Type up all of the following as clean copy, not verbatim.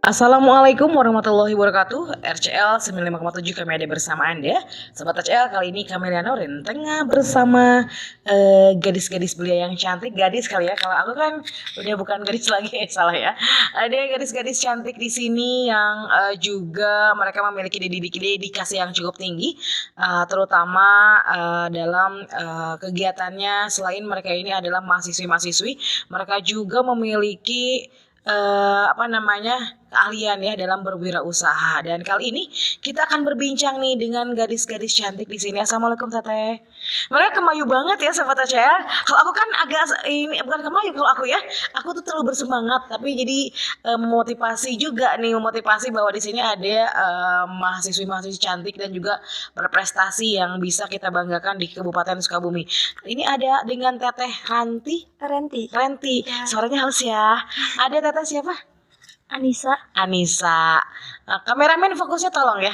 Assalamualaikum warahmatullahi wabarakatuh. RCL 95,7 kami ada bersama Anda. Sobat RCL, kali ini kami Rianorin tengah bersama gadis-gadis belia yang cantik. Gadis kali ya, kalau aku kan udah bukan gadis lagi, salah ya. Ada gadis-gadis cantik di sini yang juga mereka memiliki dedikasi yang cukup tinggi, terutama dalam kegiatannya. Selain mereka ini adalah mahasiswi-mahasiswi, mereka juga memiliki keahlian ya dalam berwirausaha. Dan kali ini kita akan berbincang nih dengan gadis-gadis cantik di sini. Assalamualaikum Teteh. Mereka kemayu banget ya Sobat Aceh. Kalau aku kan agak ini bukan kemayu kalau aku ya. Aku tuh terlalu bersemangat, tapi jadi memotivasi bahwa di sini ada mahasiswi-mahasiswi cantik dan juga berprestasi yang bisa kita banggakan di Kabupaten Sukabumi. Ini ada dengan Teteh Renti. Ya. Suaranya halus ya. Ada Teteh siapa? Anissa. Kameramen fokusnya tolong ya.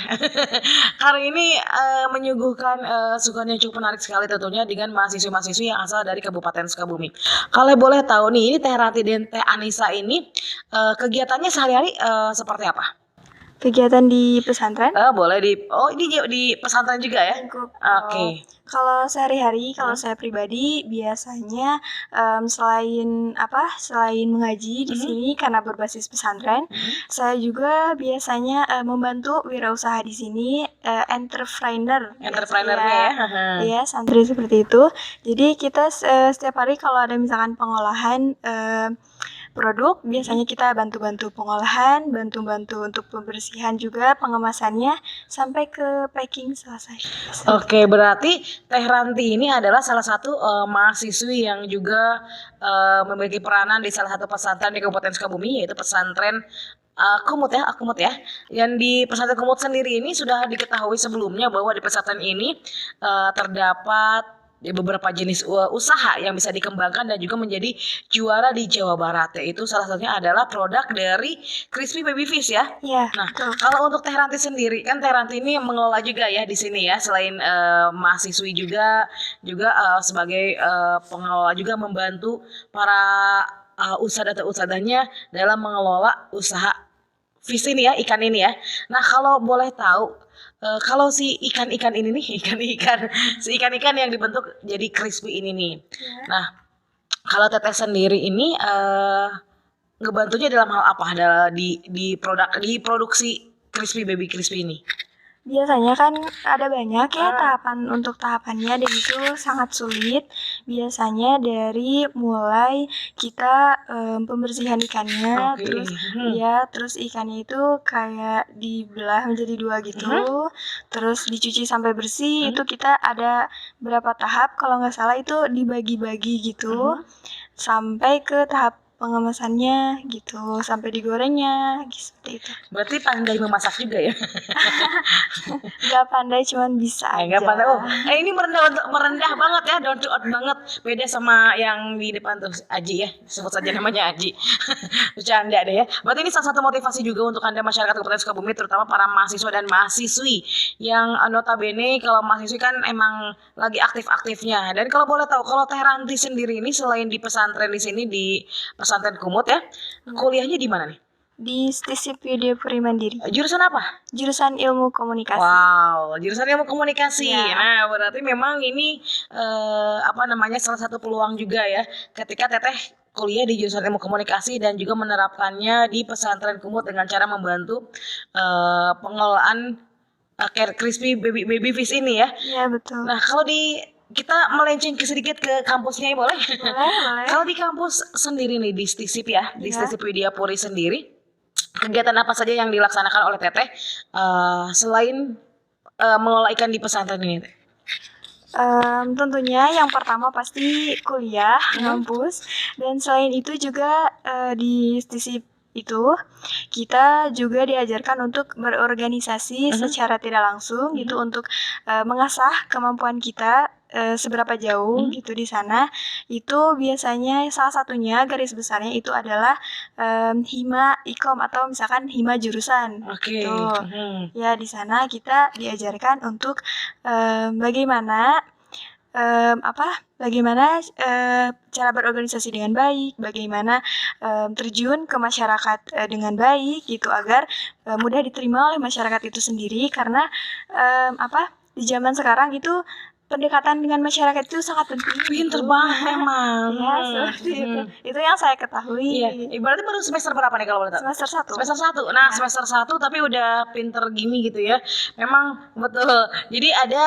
Hari ini menyuguhkan suguhan yang cukup menarik sekali tentunya dengan mahasiswi-mahasiswi yang asal dari Kabupaten Sukabumi. Kalau boleh tahu nih, ini Teh Ranti dan Teh Anissa ini kegiatannya sehari-hari seperti apa? Kegiatan di pesantren. Boleh ini di pesantren juga ya? Oke. Kalau sehari-hari, kalau saya pribadi biasanya selain mengaji di sini karena berbasis pesantren, saya juga biasanya membantu wirausaha di sini, entrepreneurnya ya. Ya, santri seperti itu. Jadi kita setiap hari kalau ada misalkan pengolahan produk, biasanya kita bantu-bantu pengolahan, bantu-bantu untuk pembersihan juga, pengemasannya sampai ke packing selesai. Oke, berarti Teh Ranti ini adalah salah satu mahasiswi yang juga memiliki peranan di salah satu pesantren di Kabupaten Sukabumi, yaitu pesantren Kumut ya. Yang di pesantren Kumut sendiri ini sudah diketahui sebelumnya bahwa di pesantren ini terdapat beberapa jenis usaha yang bisa dikembangkan dan juga menjadi juara di Jawa Barat. Yaitu salah satunya adalah produk dari Crispy Baby Fish ya. Iya. Nah, kalau untuk Teh Ranti sendiri, kan Teh Ranti ini mengelola juga ya di sini ya, selain mahasiswi juga sebagai pengelola juga membantu para usahanya dalam mengelola usaha fish ini ya, ikan ini ya. Nah, kalau boleh tahu, kalau si ikan-ikan ini nih, si ikan-ikan yang dibentuk jadi crispy ini nih. Ya. Nah, kalau Teteh sendiri ini ngebantunya dalam hal apa? Di produksi crispy baby crispy ini? Biasanya kan ada banyak ya tahapannya dan itu sangat sulit. Biasanya dari mulai kita pembersihan ikannya, terus ikannya itu kayak dibelah menjadi 2 gitu, terus dicuci sampai bersih. Itu kita ada berapa tahap, kalau nggak salah itu dibagi-bagi gitu, sampai ke tahap pengemasannya gitu, sampai digorengnya seperti itu. Berarti pandai memasak juga ya? Gak pandai, cuman bisa aja. Gak pandai. Ini merendah banget ya, down to earth banget. Beda sama yang di depan tuh, Aji ya, sebut saja namanya Aji. Bercanda deh ya. Berarti ini salah satu motivasi juga untuk Anda masyarakat Kabupaten Sukabumi, terutama para mahasiswa dan mahasiswi yang notabene kalau mahasiswi kan emang lagi aktif-aktifnya. Dan kalau boleh tahu, kalau Teh Ranti sendiri ini selain di pesantren di sini di pesantren Kumut ya, kuliahnya di mana nih? Di Stisip Widya-Puri Mandiri. Jurusan apa? Jurusan Ilmu Komunikasi. Wow, jurusan Ilmu Komunikasi. Ya. Nah, berarti memang ini salah satu peluang juga ya ketika Teteh kuliah di jurusan Ilmu Komunikasi dan juga menerapkannya di pesantren Kumut dengan cara membantu pengelolaan crispy baby fish ini ya. Iya, betul. Nah, kalau kita melenceng sedikit ke kampusnya ya boleh? Boleh. Kalau di kampus sendiri nih di Stisip ya, di Stisip Widya-Puri sendiri, kegiatan apa saja yang dilaksanakan oleh Teteh selain mengolah ikan di pesantren ini? Tentunya yang pertama pasti kuliah, ngampus, dan selain itu juga di Stisip itu kita juga diajarkan untuk berorganisasi secara tidak langsung gitu, untuk mengasah kemampuan kita seberapa jauh gitu di sana. Itu biasanya salah satunya garis besarnya itu adalah hima ikom atau misalkan hima jurusan. Gitu. Ya, di sana kita diajarkan untuk bagaimana bagaimana cara berorganisasi dengan baik, bagaimana terjun ke masyarakat dengan baik gitu agar mudah diterima oleh masyarakat itu sendiri karena di zaman sekarang itu pendekatan dengan masyarakat itu sangat penting. Pinter gitu. banget memang. Ya, seperti itu. Itu yang saya ketahui. Iya. Berarti baru semester berapa nih kalau boleh tahu? Semester 1. Semester 1. Nah, semester 1 tapi udah pinter gini gitu ya. Memang betul. Jadi ada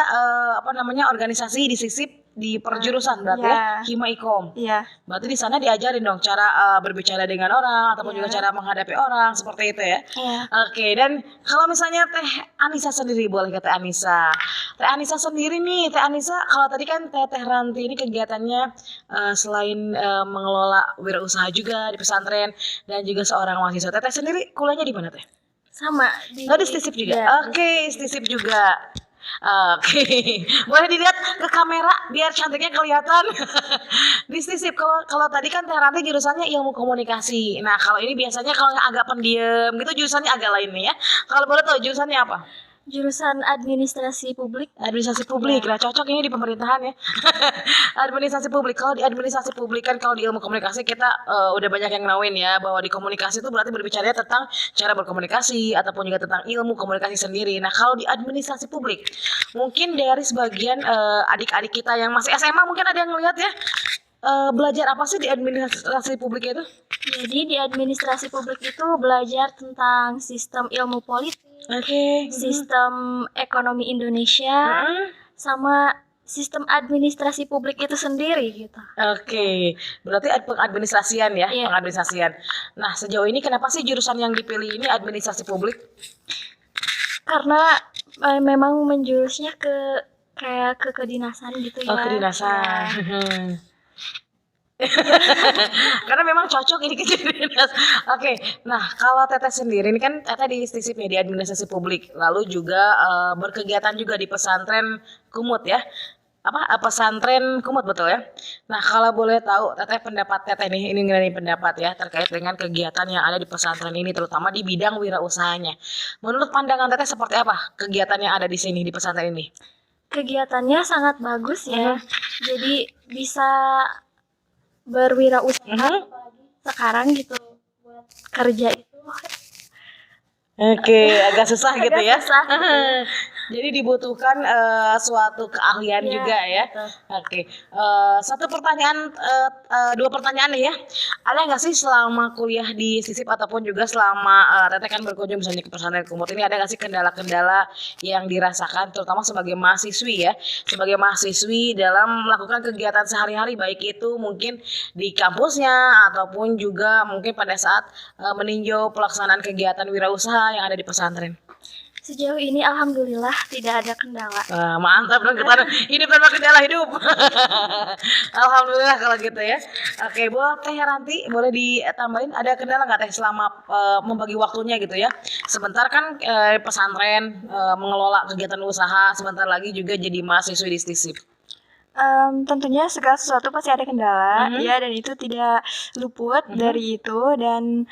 organisasi di SISIP di perjurusan berarti ya, Hima Ikom. Iya. Berarti di sana diajarin dong cara berbicara dengan orang ataupun juga cara menghadapi orang seperti itu ya. Iya. Oke, dan kalau misalnya Teh Anissa sendiri, boleh ke Teh Anissa. Teh Anissa sendiri nih, Teh Anissa kalau tadi kan Teh Ranti ini kegiatannya selain mengelola wirausaha juga di pesantren dan juga seorang mahasiswa. Teh sendiri kuliahnya di mana Teh? Sama di STISIP juga. Ya. Oke, STISIP juga. Oke, boleh dilihat ke kamera biar cantiknya kelihatan. Di STISIP kalau tadi kan Teh Ranti jurusannya ilmu komunikasi. Nah kalau ini biasanya kalau agak pendiam gitu jurusannya agak lain nih ya. Kalau boleh tahu jurusannya apa? Jurusan administrasi publik. Administrasi publik, nah cocok ini di pemerintahan ya. Administrasi publik, kalau di administrasi publik kan kalau di ilmu komunikasi kita udah banyak yang knowin ya bahwa di komunikasi itu berarti berbicara tentang cara berkomunikasi ataupun juga tentang ilmu komunikasi sendiri. Nah kalau di administrasi publik mungkin dari sebagian adik-adik kita yang masih SMA mungkin ada yang ngelihat ya. Belajar apa sih di administrasi publik itu? Jadi di administrasi publik itu belajar tentang sistem ilmu politik, sistem ekonomi Indonesia, sama sistem administrasi publik itu sendiri gitu. Oke, berarti pengadministrasian ya, pengadministrasian. Nah sejauh ini kenapa sih jurusan yang dipilih ini administrasi publik? Karena memang menjurusnya kayak ke kedinasan gitu ya. Oh, kedinasan. Karena memang cocok ini ke dinas. Oke, nah kalau Teteh sendiri ini kan Teteh di STISIP ya, di administrasi publik, lalu juga berkegiatan juga di pesantren Kumut ya. Pesantren Kumut betul ya. Nah kalau boleh tahu Teteh pendapat Teteh nih, ini mengenai pendapat ya terkait dengan kegiatan yang ada di pesantren ini terutama di bidang wirausahanya. Menurut pandangan Teteh seperti apa kegiatan yang ada di sini di pesantren ini? Kegiatannya sangat bagus ya. Jadi bisa berwirausaha sekarang gitu buat kerja itu. Oke, agak susah gitu ya. Susah, gitu. Jadi dibutuhkan suatu keahlian juga ya. Oke, dua pertanyaan nih ya. Ada nggak sih selama kuliah di SISIP ataupun juga selama Teteh kan berkunjung misalnya ke pesantren Kumut ini, ada nggak sih kendala-kendala yang dirasakan terutama sebagai mahasiswi ya, sebagai mahasiswi dalam melakukan kegiatan sehari-hari baik itu mungkin di kampusnya ataupun juga mungkin pada saat meninjau pelaksanaan kegiatan wirausaha yang ada di pesantren? Sejauh ini alhamdulillah tidak ada kendala. Mantap dong, kita hidup tanpa kendala hidup. Alhamdulillah kalau gitu ya. Oke, buat Teh Ranti boleh ditambahin ada kendala nggak Teh selama membagi waktunya gitu ya? Sebentar kan pesantren mengelola kegiatan usaha, sebentar lagi juga jadi mahasiswi di STISIP. Tentunya segala sesuatu pasti ada kendala ya, dan itu tidak luput dari itu. Dan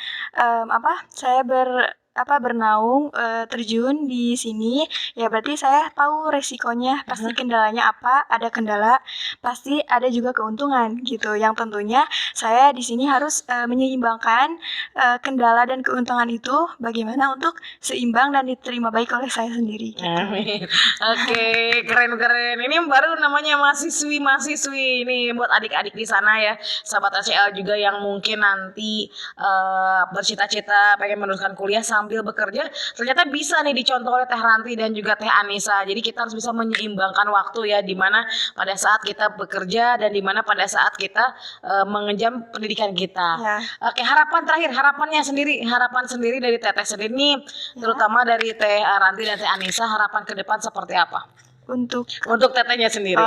saya bernaung terjun di sini ya, berarti saya tahu resikonya. Pasti kendalanya apa, ada kendala pasti ada juga keuntungan gitu, yang tentunya saya di sini harus menyeimbangkan kendala dan keuntungan itu bagaimana untuk seimbang dan diterima baik oleh saya sendiri gitu. Amin. Oke, keren ini baru namanya mahasiswi ini buat adik-adik di sana ya, sahabat ACL juga yang mungkin nanti bercita-cita pengen meneruskan kuliah sambil bekerja, ternyata bisa nih dicontoh oleh Teh Ranti dan juga Teh Anissa. Jadi kita harus bisa menyeimbangkan waktu ya, dimana pada saat kita bekerja dan dimana pada saat kita mengenyam pendidikan kita. Oke, harapan sendiri dari Teteh sendiri nih, terutama dari Teh Ranti dan Teh Anissa, harapan ke depan seperti apa? Untuk Tetehnya sendiri.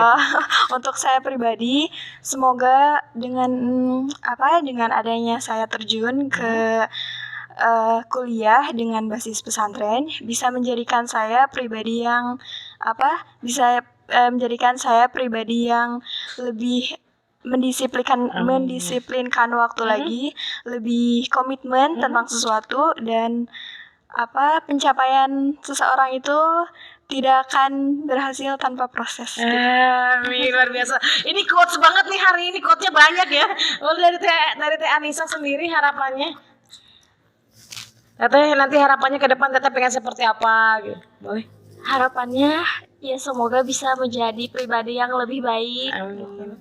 Untuk saya pribadi, semoga dengan adanya saya terjun ke kuliah dengan basis pesantren bisa menjadikan saya pribadi yang lebih mendisiplinkan waktu lagi, lebih komitmen tentang sesuatu, dan pencapaian seseorang itu tidak akan berhasil tanpa proses. Gitu. Amin, luar biasa. Ini quotes banget nih hari ini, quotesnya banyak ya. Lalu dari Teh Anissa sendiri harapannya, Teteh nanti harapannya ke depan Teteh pengen seperti apa gitu, boleh? Harapannya ya semoga bisa menjadi pribadi yang lebih baik. Amin.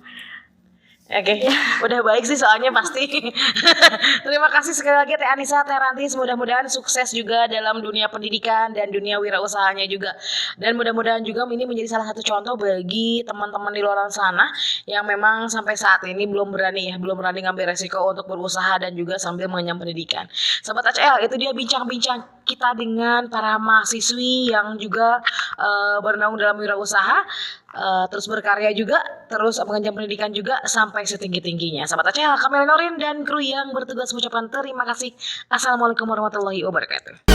Oke, udah baik sih soalnya pasti. Terima kasih sekali lagi Teh Anissa, Teh Rantis. Mudah-mudahan sukses juga dalam dunia pendidikan dan dunia wirausahanya juga. Dan mudah-mudahan juga ini menjadi salah satu contoh bagi teman-teman di luar sana yang memang sampai saat ini belum berani ngambil resiko untuk berusaha dan juga sambil mengenyam pendidikan. Sobat HL, itu dia bincang-bincang kita dengan para mahasiswi yang juga bernaung dalam wirausaha. Terus berkarya juga, terus mengenyam pendidikan juga sampai setinggi-tingginya. Sahabat Aceh, kami Norin dan kru yang bertugas mengucapkan terima kasih. Assalamualaikum warahmatullahi wabarakatuh.